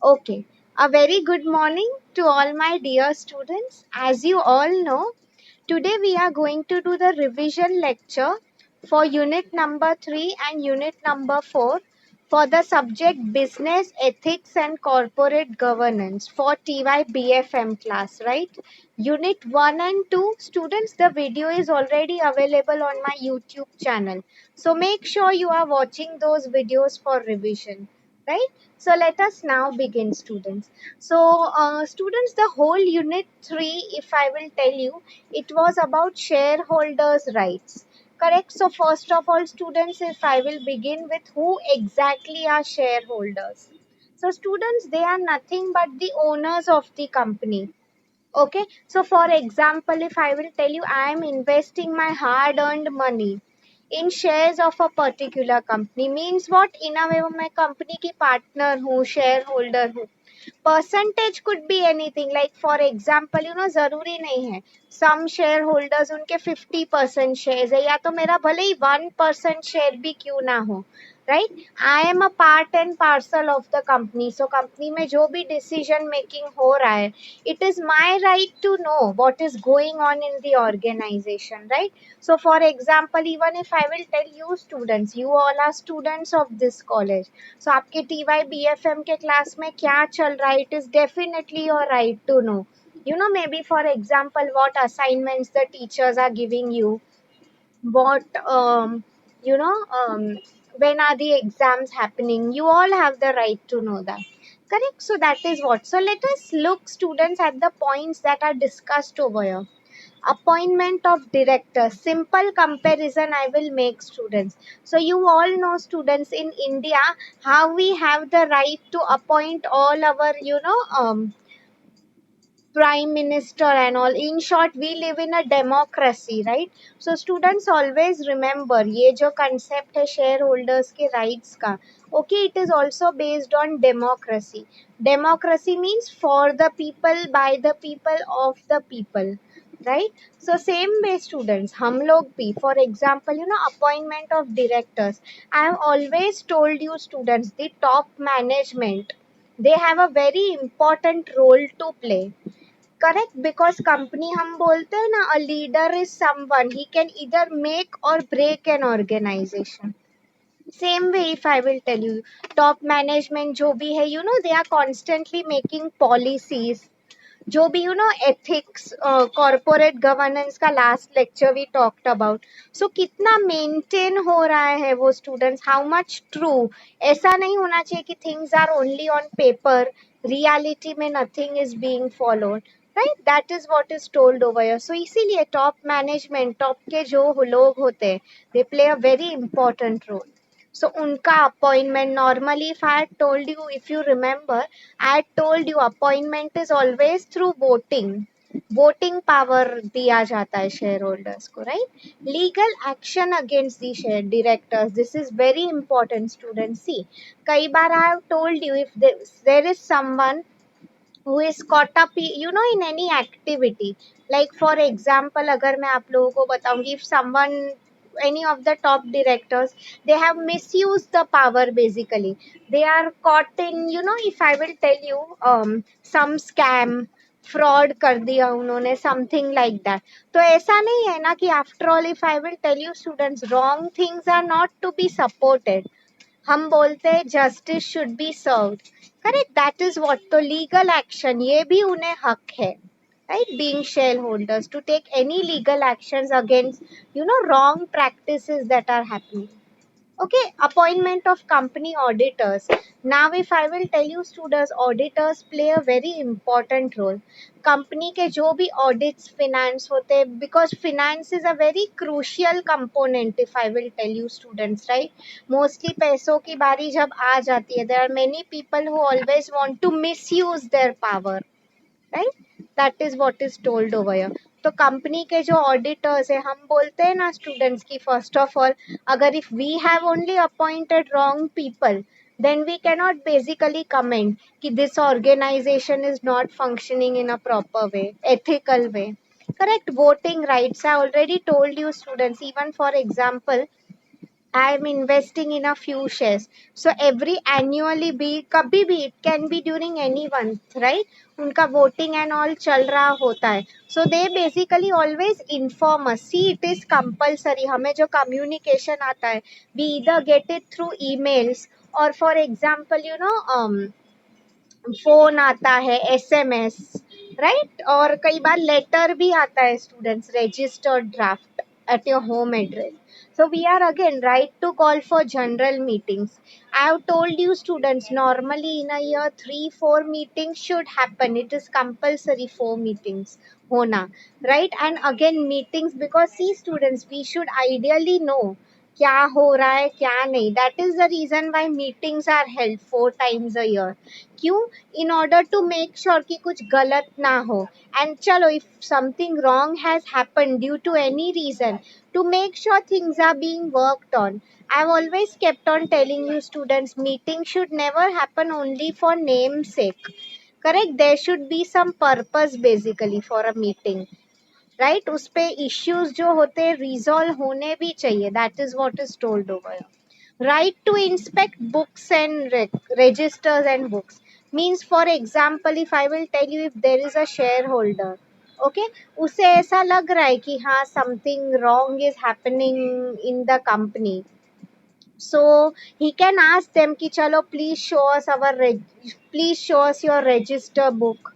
Okay, a very good morning to all my dear students. As you all know, today we are going to do the revision lecture for unit number 3 and unit number 4 for the subject Business Ethics and Corporate Governance for TY BFM class, right? Unit 1 and 2, students, the video is already available on my YouTube channel. So make sure you are watching those videos for revision, right? So let us now begin, students. So, students, the whole unit 3, if I will tell you, it was about shareholders' rights. Correct. So, first of all, students, if I will begin with who exactly are shareholders. So, students, they are nothing but the owners of the company. Okay. So, for example, if I will tell you, I am investing my hard earned money in shares of a particular company, means what? In a way, मैं company की partner हूँ, shareholder हूँ. Percentage could be anything, like for example जरूरी नहीं है. सम share holders उनके 50% share है, या तो मेरा भले ही 1% शेयर भी क्यों ना हो, right. I am a part and parcel of the company. So company में जो भी डिसीजन मेकिंग हो रहा है, it is my right to know what is going on in the organization, right? So for example, even if I will tell you students, you all are students of this college, so आपके TYBFM के class में क्या चल रहा है, it is definitely your right to know. Maybe for example, what assignments the teachers are giving you, what when are the exams happening, you all have the right to know that. Correct. So that is what. So let us look, students, at the points that are discussed over here. Appointment of director, simple comparison I will make, students. So you all know, students, in India, how we have the right to appoint all our prime minister and all. In short, we live in a democracy, right? So students, always remember, ये जो concept है shareholders के rights का, okay, it is also based on democracy. Democracy means for the people, by the people, of the people, right? So same way, students, हम लोग भी, for example, appointment of directors, I have always told you, students, the top management, they have a very important role to play. Correct, because company हम बोलते हैं ना, a leader is someone he can either make or break an organization. Same way, if I will tell you, top management जो भी है, they are constantly making policies, जो भी ethics, corporate governance का last lecture we talked about. So कितना maintain हो रहा है वो, स्टूडेंट्स, हाउ मच ट्रू. ऐसा नहीं होना चाहिए कि things are only on paper, reality में nothing is being followed, right. That is what is told over here. So इसीलिए टॉप मैनेजमेंट, टॉप के जो लोग होते हैं, they play a very important role. So unka appointment, normally, if I had told you, if you remember, I had told you appointment is always through voting. Voting power दिया जाता है shareholders को, right? Legal action against the share directors. This is very important, students. See, कई बार I have told you, if there is someone who is caught up, in any activity. Like for example, अगर मैं आप लोगों को बताऊंगी, if someone, any of the top directors, they have misused the power, basically they are caught in, if I will tell you, some scam, fraud कर दिया उन्होंने, something like that. तो ऐसा नहीं है ना कि after all, if I will tell you, students, wrong things are not to be supported. हम बोलते हैं justice should be served. Correct, that is what. तो लीगल एक्शन, ये भी उन्हें हक है, right, being shareholders, to take any legal actions against, wrong practices that are happening. Okay, appointment of company auditors. Now, if I will tell you, students, auditors play a very important role. Company के जो भी audits finance होते हैं, because finance is a very crucial component, if I will tell you, students, right? Mostly पैसों की बारी जब आ जाती है, there are many people who always want to misuse their power, right. That is what is told over here. तो company के जो auditors है, हम बोलते हैं ना, स्टूडेंट्स, की फर्स्ट ऑफ ऑल, अगर if we have only appointed wrong people, then we cannot basically comment कि this organization is not functioning in a proper way, ethical way. Correct. Voting rights, I already told you, students, even for example, I am investing in a few shares. So every annually be कभी भी it can be during any month, right? उनका voting and all चल रहा होता है. So they basically always inform us. See, it is compulsory. हमें जो communication आता है, we either get it through emails or for example, phone आता है, एसएमएस, राइट, और कई बार लेटर भी आता है students, registered draft at your home address. So we are again right to call for general meetings. I have told you students, normally in a year 3-4 meetings should happen. It is compulsory 4 meetings hona, right? And again meetings, because see students, we should ideally know क्या हो रहा है क्या नहीं. That is the reason why meetings are held 4 times a year. क्यों? In order to make sure कि कुछ गलत ना हो. And चलो, if something wrong has happened due to any reason, to make sure things are being worked on. I've always kept on telling you students, meeting should never happen only for namesake. Correct? There should be some purpose basically for a meeting. Right, उस पे issues जो होते हैं resolve होने भी चाहिए. That is what is told over. Right to inspect books and registers and books means, for example, if I will tell you, if there is a shareholder, okay, उसे ऐसा लग रहा है कि हाँ something wrong is happening in the company, so he can ask them कि चलो please show us please show us your register book,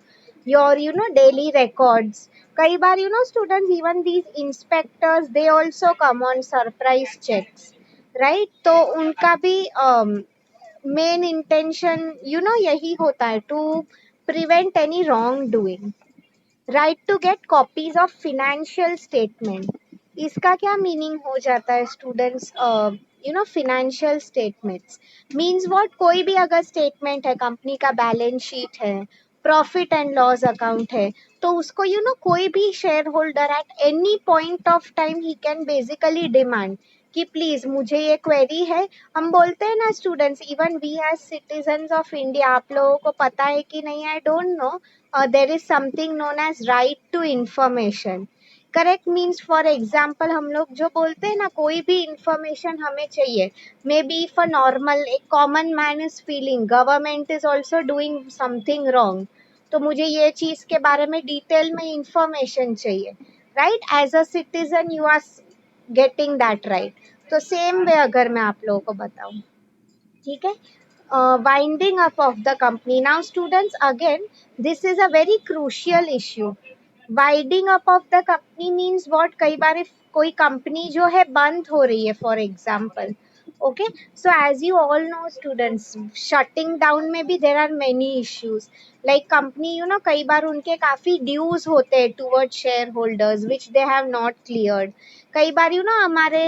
your daily records. कई बार students, even these inspectors, they also come on surprise checks, right? तो उनका भी main intention यही होता है, to prevent any wrong doing. Right to get copies of financial statement. इसका क्या meaning हो जाता है students? Financial statements means what, कोई भी अगर स्टेटमेंट है, कंपनी का बैलेंस शीट है, प्रॉफिट एंड लॉस अकाउंट है, तो उसको कोई भी share holder at any point of time he can basically demand कि प्लीज मुझे ये क्वेरी है. हम बोलते हैं ना students, even we as citizens of India, आप लोगों को पता है कि नहीं I don't know, there is something known as right to information. Correct means, for example, हम लोग जो बोलते हैं ना, कोई भी इंफॉर्मेशन हमें चाहिए, मे बी फॉर नॉर्मल, एक common man is feeling government is also doing something wrong, तो मुझे ये चीज के बारे में डिटेल में इंफॉर्मेशन चाहिए, right? As a citizen you are getting that right. तो सेम वे अगर मैं आप लोगों को बताऊं, ठीक है, winding up of the company. Now students, again this is a very crucial issue. Winding up of the company means what, कई बार कोई कंपनी जो है बंद हो रही है, for example, okay. So as you all know students, shutting down में भी there are many issues. Like company कई बार उनके काफी ड्यूज होते हैं toward shareholders which they have not cleared. कई बार हमारे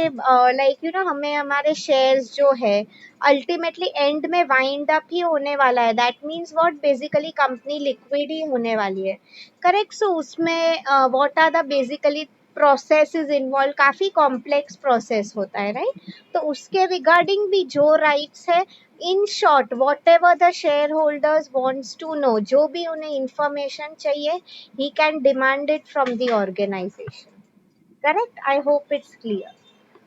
लाइक हमें हमारे शेयर्स जो है अल्टीमेटली एंड में वाइंड अप ही होने वाला है. That means what, basically company liquid ही होने वाली है. करेक्ट. सो उसमें what are the basically process is involve, काफी कॉम्प्लेक्स प्रोसेस होता है, राइट? तो उसके रिगार्डिंग भी जो राइट्स है, in short whatever the share holders wants to know, जो भी उन्हें इंफॉर्मेशन चाहिए, he can demand it from the organisation. Correct? I hope it's clear.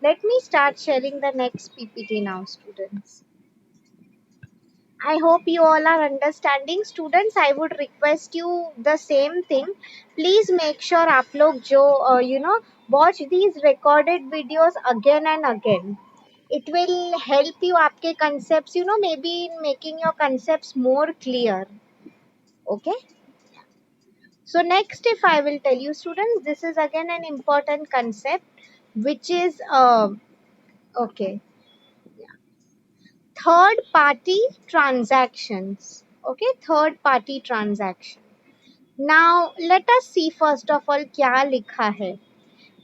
Let me start sharing the next PPT now, students. I hope you all are understanding. Students, I would request you the same thing. Please make sure आप लोग जो watch these recorded videos again and again. It will help you आपके concepts, maybe in making your concepts more clear. Okay? So next, if I will tell you, students, this is again an important concept, which is okay, third party transactions. Okay, third party transaction. Now let us see first of all क्या लिखा है.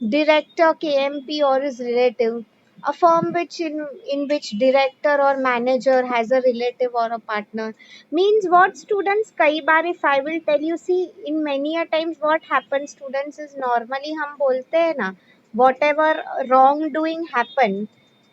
Director, KMP or his relative, a firm in which director or manager has a relative or a partner, means what, students? कई बार if I will tell you, see, in many a times what happens, students, is normally हम बोलते हैं ना, whatever wrong doing happen,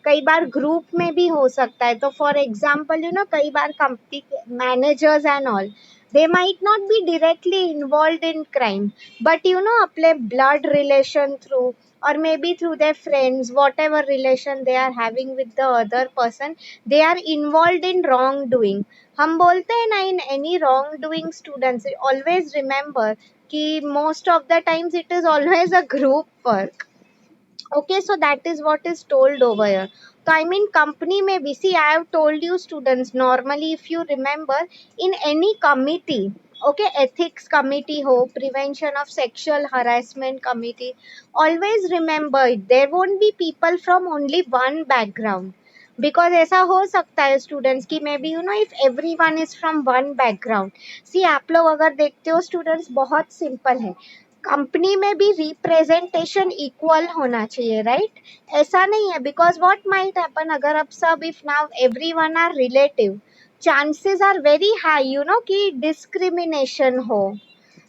कई बार group में भी हो सकता है. तो फॉर एग्जाम्पल कई बार company managers and all, they might not be directly involved in crime, but अपने blood relation through, or maybe through their friends, whatever relation they are having with the other person, they are involved in wrongdoing. हम बोलते हैं ना, in any wrongdoing students always remember कि most of the times it is always a group work. Okay, so that is what is told over here. So I mean, company may be, see, I have told you students, normally if you remember, in any committee, okay, ethics committee ho, prevention of sexual harassment committee, always remember there won't be people from only one background. Because ऐसा हो सकता है students की maybe if everyone is from one background. See आप लोग अगर देखते हो स्टूडेंट्स, बहुत सिंपल है, कंपनी में भी रिप्रेजेंटेशन इक्वल होना चाहिए, राइट? ऐसा नहीं है, बिकॉज व्हाट माइट हैपन, अगर अब सब, if now everyone are relative, chances are very high कि डिस्क्रिमिनेशन हो,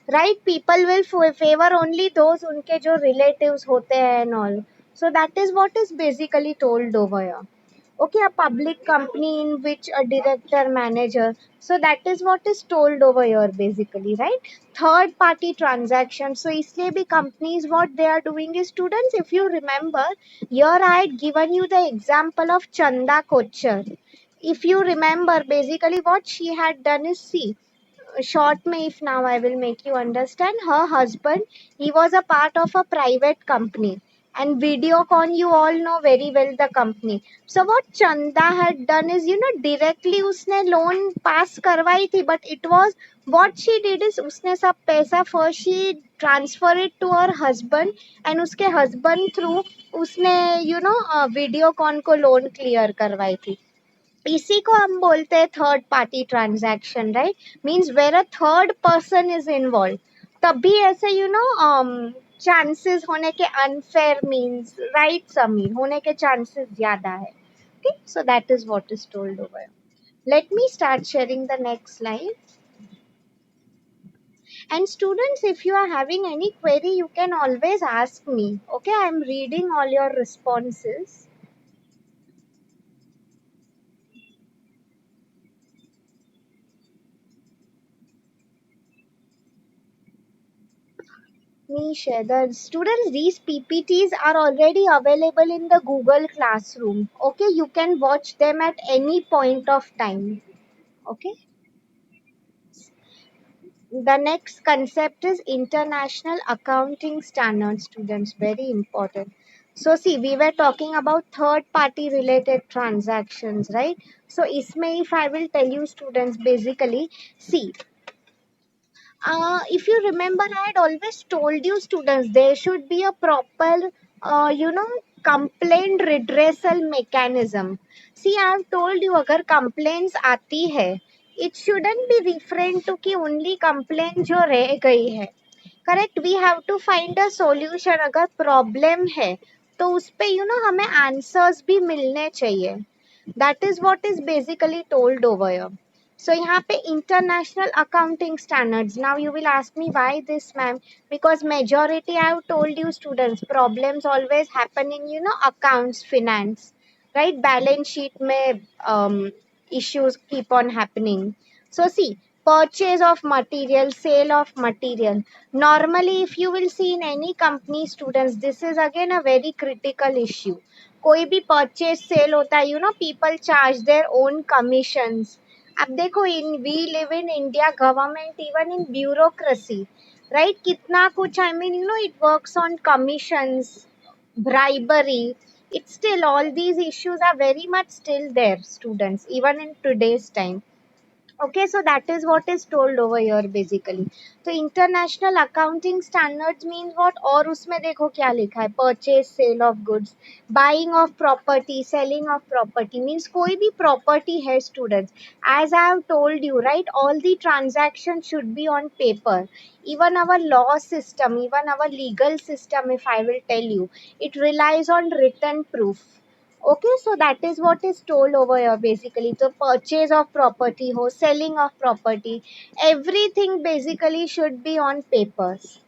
right? People will favour only those, उनके जो रिलेटिव्स होते हैं and all. So that is what is basically told over here. Okay, a public company in which a director manager, so that is what is told over here basically, right? Third party transaction, so isliye bhi companies what they are doing is, students, if you remember, here I had given you the example of Chanda Kochhar. If you remember, basically what she had done is, see, short mein, if now I will make you understand, her husband, he was a part of a private company, and Videocon, you all know very well the company. So what Chanda had done is, directly उसने loan pass करवाई थी, but it was, what she did is, उसने सब पैसा first she transfer it to her husband, and उसके husband through उसने Videocon को loan clear करवाई थी. इसी को हम बोलते हैं third party transaction, right? Means where a third person is involve, तभी ऐसे चांसेस होने के अनफेयर मींस, राइट समीर, होने के चांसेस ज्यादा है. Okay, so that is what is told over. Let me start sharing the next slide. And students, if you are having any query, you can always ask me. Okay, I am reading all your responses. Me share the students, these PPTs are already available in the Google Classroom. Okay, you can watch them at any point of time. Okay, the next concept is international accounting standards, students, very important. So see, we were talking about third party related transactions, right? So isme, if I will tell you students, basically, see, if you remember, I had always told you students there should be a proper, complaint redressal mechanism. See, I have told you, अगर complaints आती है, it shouldn't be referring to कि only complaint जो रह गई है. Correct, we have to find a solution. अगर problem है तो उस पे हमें आंसर्स भी मिलने चाहिए. That is what is basically told over here. So यहाँ पे international accounting standards. Now you will ask me why this ma'am, because majority, I have told you students, problems always happen in accounts, finance, right? Balance sheet में issues keep on happening. So see, purchase of material, sale of material. Normally, if you will see in any company, students, this is again a very critical issue. कोई भी purchase sale होता है, people charge their own commissions. अब देखो, in we live in India, government even in bureaucracy, right? कितना कुछ, I mean, it works on commissions, bribery. It's still, all these issues are very much still there, students, even in today's time. Okay, so that is what is told over here basically. So international accounting standards means what? और उसमें देखो क्या लिखा है, purchase sale of goods, buying of property, selling of property, means कोई भी property है students, as I have told you, right, all the transactions should be on paper. Even our law system, even our legal system, if I will tell you, it relies on written proof. Okay, so that is what is told over here basically. So purchase of property ho, selling of property, everything basically should be on papers.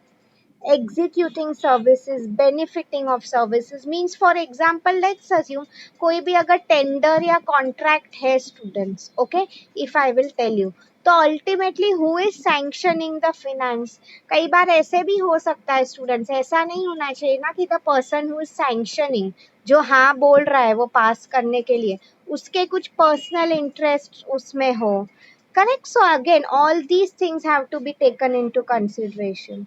Executing services, benefiting of services means for example let's assume कोई भी अगर tender या contract है students, okay, if I will tell you, तो ultimately who is sanctioning the finance? कई बार ऐसे भी हो सकता है स्टूडेंट्स, ऐसा नहीं होना चाहिए ना कि the person who is sanctioning, जो हाँ बोल रहा है वो पास करने के लिए, उसके कुछ पर्सनल इंटरेस्ट उसमें हो, correct? So again all these things have to be taken into consideration.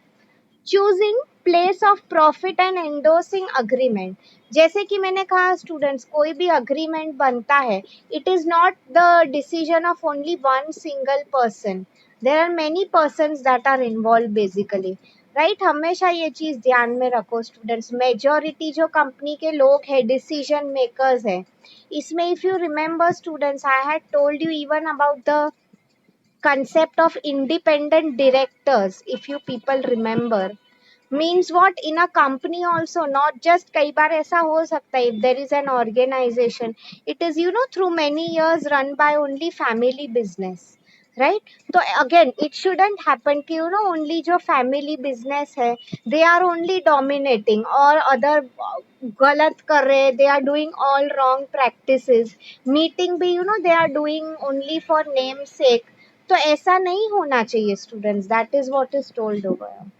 Choosing place of profit and endorsing agreement, जैसे कि मैंने कहा स्टूडेंट्स, कोई भी अग्रीमेंट बनता है, it is not the decision of only one single person, there are many person that are involve basically, right? हमेशा ये चीज ध्यान में रखो स्टूडेंट्स, मेजोरिटी जो कंपनी के लोग हैं, डिसीजन मेकर्स है इसमें, if you remember students, I had told you even about the concept of independent directors, if you people remember, means what, in a company also, not just, कई बार ऐसा हो सकता है, if there is an organization, it is, you know, through many years run by only family business, right? तो again it shouldn't happen कि you know only जो family business है they are only dominating, और other गलत कर रहे, they are doing all wrong practices, meeting भी you know they are doing only for name sake, तो ऐसा नहीं होना चाहिए students, that is what is told over.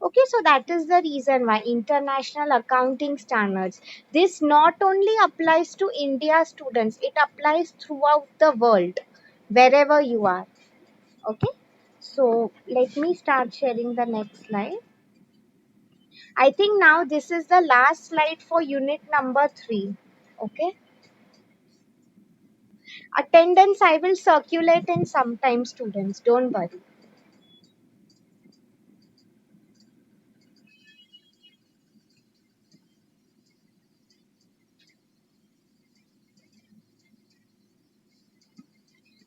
Okay, so that is the reason why international accounting standards, this not only applies to India students, it applies throughout the world, wherever you are. Okay, so let me start sharing the next slide. I think now this is the last slide for unit number 3. Okay, attendance I will circulate in sometime students, don't worry.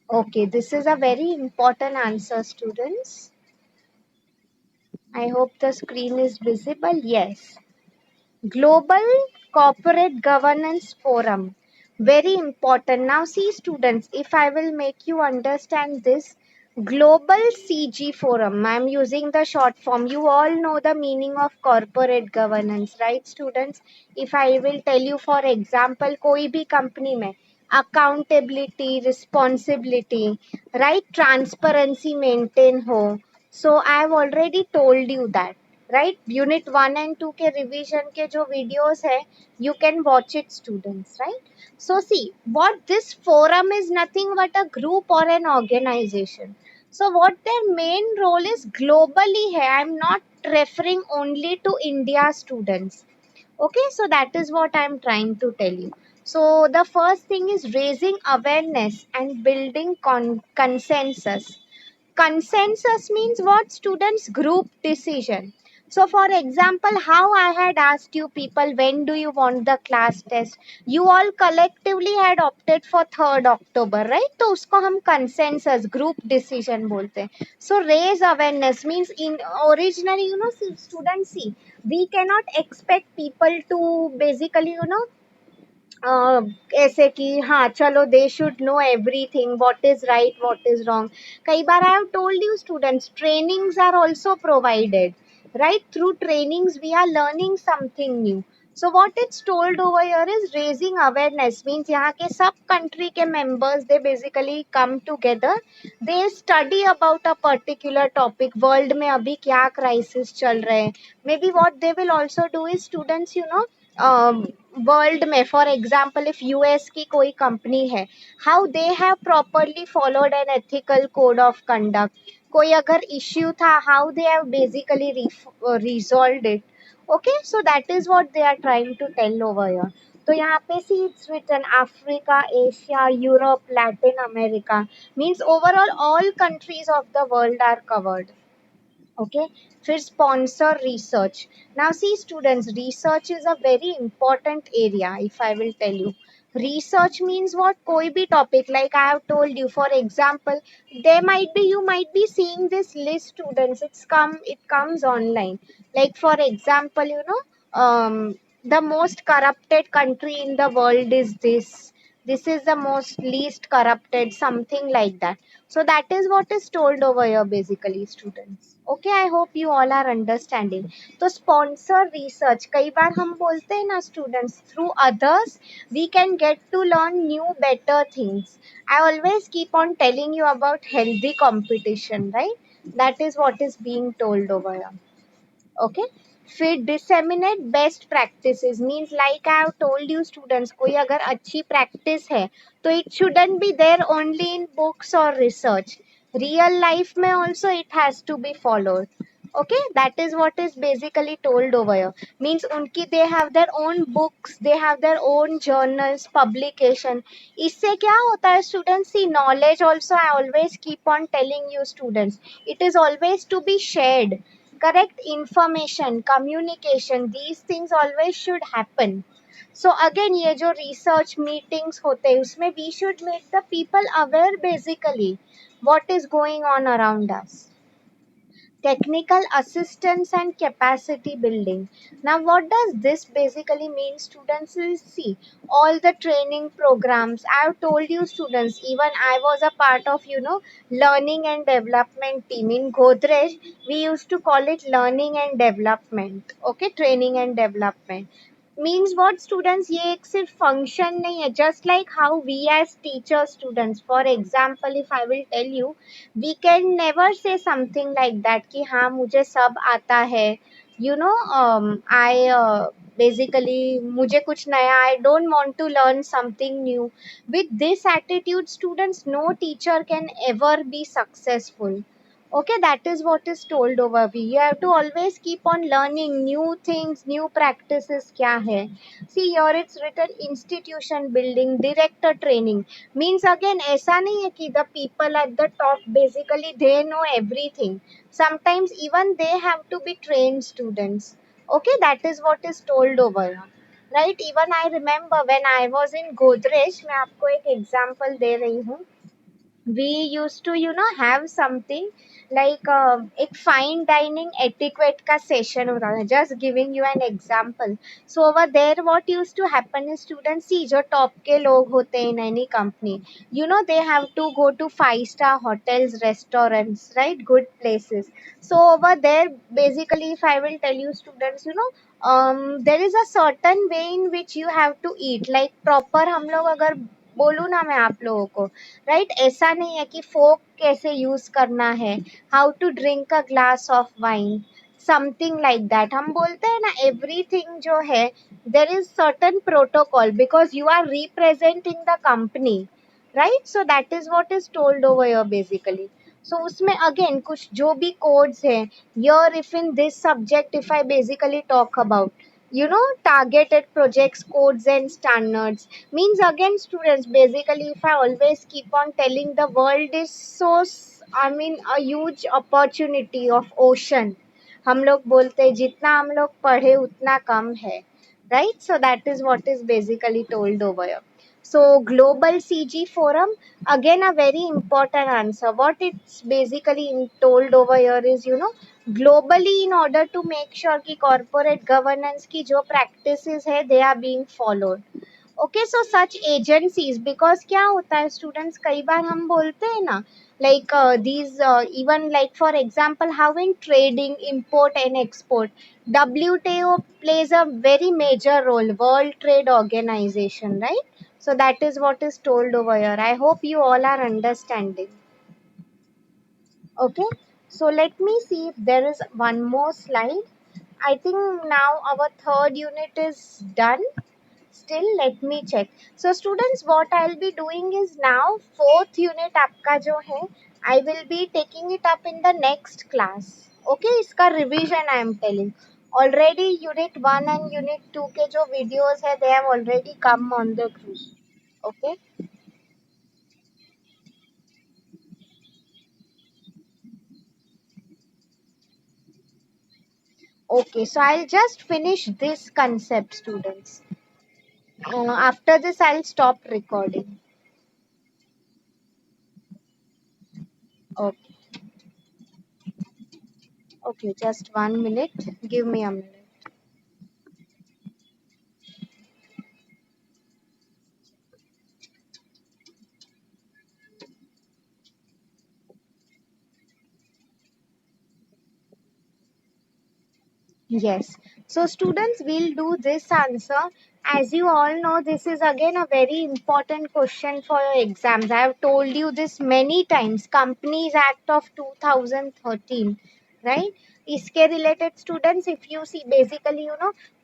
Okay, this is a very important answer, students. I hope the screen is visible. Yes. Global Corporate Governance Forum. Very important. Now, see, students, if I will make you understand this, Global CG Forum, I'm using the short form. You all know the meaning of corporate governance, right, students? If I will tell you, for example, कोई भी company में accountability, responsibility, right, transparency maintain हो. So I have already told you that, right? Unit 1 and 2 के revision के जो videos है, you can watch it, students, right? So see, what this forum is nothing but a group or an organization. So what their main role is globally hai, I'm not referring only to India students. Okay, so that is what I'm trying to tell you. So the first thing is raising awareness and building consensus. Consensus means what, students? Group decision. So for example, how I had asked you people, when do you want the class test? You all collectively had opted for 3rd October, right? तो उसको हम consensus, group decision बोलते हैं. So raise awareness means, in originally, you know, students, see, we cannot expect people to basically, you know, ऐसे कि हाँ चलो they should know everything, what is right what is wrong. कई बार I have told you students, trainings are also provided, right? Through trainings we are learning something new. So what it's told over here is raising awareness means यहाँ के सब country के members, they basically come together, they study about a particular topic, world में अभी क्या crisis चल रहे हैं. Maybe what they will also do is, students, you know, world में, फॉर एग्जाम्पल इफ यूएस की कोई कंपनी है, how they have properly followed an ethical code of conduct, कोई अगर इश्यू था, how they have basically resolved it. Okay, so that is what they are trying to tell over here. तो यहाँ पे see it's written Africa, Asia, Europe, Latin America, means overall all countries of the world are covered. Okay, फिर sponsor research. Now see students, research is a very important area. If I will tell you, research means what, कोई भी topic, like I have told you, for example, there might be, you might be seeing this list, students, it comes online, like for example, you know, the most corrupted country in the world is this, this is the most least corrupted, something like that. So that is what is told over here basically, students. Okay, I hope you all are understanding. तो sponsor research, कई बार हम बोलते हैं ना students, through others we can get to learn new better things. I always keep on telling you about healthy competition, right? That is what is being told over here. Okay, फिर disseminate best practices means like I have told you students, कोई अगर अच्छी practice है तो it shouldn't be there only in books or research. Real life में also it has to be followed. Okay, that is what is basically told over here. Means उनकी they have their own books, they have their own journals, publication. इससे क्या होता है students? See, knowledge also I always keep on telling you students, it is always to be shared. Correct information, communication, these things always should happen. So again, ये जो research meetings होते हैं उसमें we should make the people aware basically what is going on around us. Technical assistance and capacity building. Now, what does this basically mean, students? Will see all the training programs. I have told you, students, even I was a part of, learning and development team in Godrej. We used to call it learning and development. Okay, training and development. Means what, students? ये एक सिर्फ function नहीं है. Just like how we as teachers, students, for example, if I will tell you, we can never say something like that कि हाँ मुझे सब आता है. I basically मुझे कुछ नया, I don't want to learn something new. With this attitude, students, no teacher can ever be successful. Okay, that is what is told over here. You have to always keep on learning new things, new practices क्या है. See here it's written institution building, director training. Means again ऐसा नहीं है कि the people at the top basically they know everything. Sometimes even they have to be trained students. Okay, that is what is told over here. Right, even I remember when I was in Godrej, मैं आपको एक example दे रही हूँ. We used to have something like एक fine dining etiquette का session होता था. Just giving you an example. So over there what used to happen is students, see जो टॉप के लोग होते हैं in any company, they have to go to 5 star hotels, restaurants, right, good places. So over there basically if I will tell you students, there is a certain way in which you have to eat like proper. हम लोग अगर बोलूँ ना मैं आप लोगों को, right, ऐसा नहीं है कि फोक कैसे यूज करना है, how to drink a glass of wine, something like that. हम बोलते हैं ना एवरीथिंग जो है, there is certain protocol because you are representing the company, right. So that is what is told over your basically. So उसमें again कुछ जो भी कोड्स हैं, your if in this subject if I basically talk about targeted projects, codes and standards. Means again students, basically if I always keep on telling, the world is so I mean a huge opportunity of ocean. हम लोग बोलते हैं जितना हम लोग पढ़े उतना कम है, right. So that is what is basically told over here. So global CG forum, again a very important answer. What it's basically told over here is, globally in order to make sure कि corporate governance की जो practices है they are being followed. Okay, so such agencies, because क्या होता है students, कई बार हम बोलते हैं ना like these even like for example how in trading, import and export, WTO plays a very major role, World Trade Organization, right. So that is what is told over here. I hope you all are understanding. Okay, so let me see if there is one more slide. I think now our third unit is done. Still, let me check. So students, what I'll be doing is now fourth unit आपका जो है, I will be taking it up in the next class. Okay, इसका revision I am telling. Already unit 1 and unit 2 के जो videos है, they have already come on the group. Okay. Okay, so I'll just finish this concept, students. After this, I'll stop recording. Okay, okay, just 1 minute. Give me a minute. Yes. So students will do this answer. As you all know, this is again a very important question for your exams. I have told you this many times. Companies Act of 2013, right? इसके related students, if you see, basically,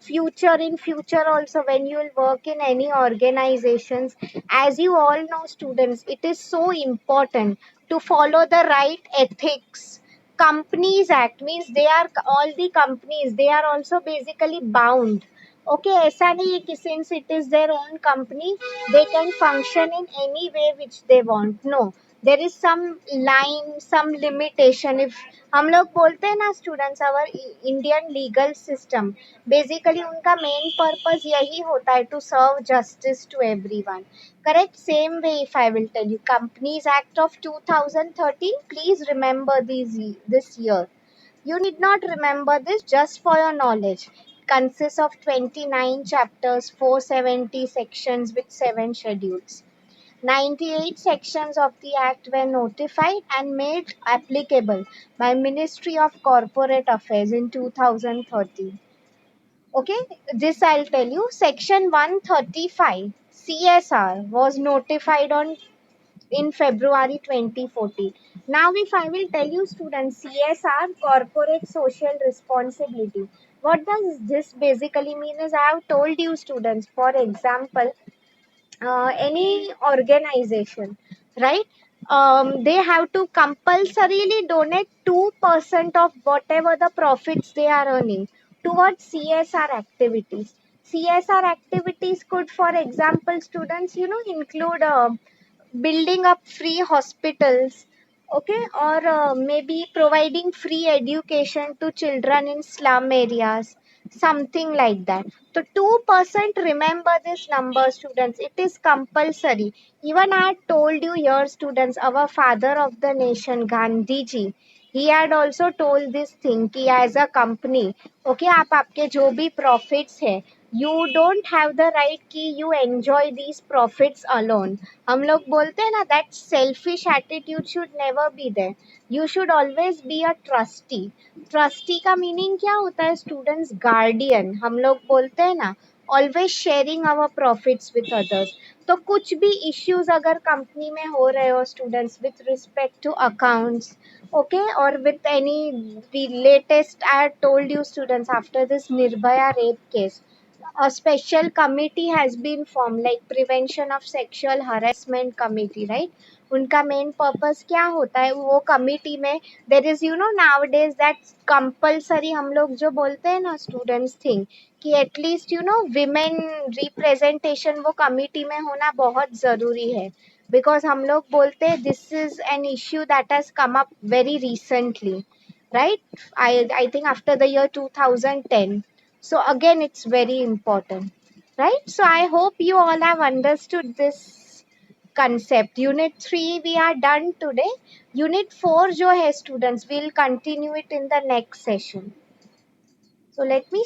future in future also when you will work in any organizations, as you all know, students, it is so important to follow the right ethics. Companies Act means they are all the companies, they are also basically bound. Okay, ऐसा नहीं है कि since it is their own company, they can function in any way which they want. No, there is some line, some limitation. If हम लोग बोलते हैं ना students, our Indian legal system, basically उनका main purpose यही होता है to serve justice to everyone. Correct? Same way, if I will tell you, Companies Act of 2013, please remember this year. You need not remember this, just for your knowledge. Consists of 29 chapters, 470 sections with 7 schedules. 98 sections of the Act were notified and made applicable by Ministry of Corporate Affairs in 2013. Okay, this I'll tell you. Section 135 CSR was notified on in February 2014. Now, if I will tell you, students, CSR, corporate social responsibility. What does this basically mean? Is I have told you, students, for example, any organization, right? They have to compulsorily donate 2% of whatever the profits they are earning towards CSR activities. CSR activities could, for example, students, include building up free hospitals, okay, or maybe providing free education to children in slum areas, something like that. So 2%, remember this number, students, it is compulsory. Even I had told you here, students, our father of the nation, Gandhi ji, he had also told this thing कि as a company, okay, आप आपके जो भी profits है, you don't have the right कि you enjoy these profits alone. हम लोग बोलते हैं ना, that selfish attitude should never be there. You should always be a trustee. Trustee का मीनिंग क्या होता है स्टूडेंट्स? गार्डियन. हम लोग बोलते हैं ना, always sharing our profits with others. तो कुछ भी इश्यूज अगर कंपनी में हो रहे हो students with respect to accounts, okay, or with any, the latest I had told you, students, after this Nirbhaya rape case, a special committee has been formed, like prevention of sexual harassment committee, right? उनका main purpose क्या होता है वो committee में? There is nowadays that compulsory, हम लोग जो बोलते हैं ना स्टूडेंट्स थिंग, कि एटलीस्ट विमेन रिप्रेजेंटेशन वो कमिटी में होना बहुत जरूरी है. बिकॉज हम लोग बोलते हैं this is an issue that has come up very recently, right? I think after the year 2010. So again, it's very important, right? So I hope you all have understood this concept. Unit 3 we are done today. Unit 4 जो है students, we'll continue it in the next session. So let me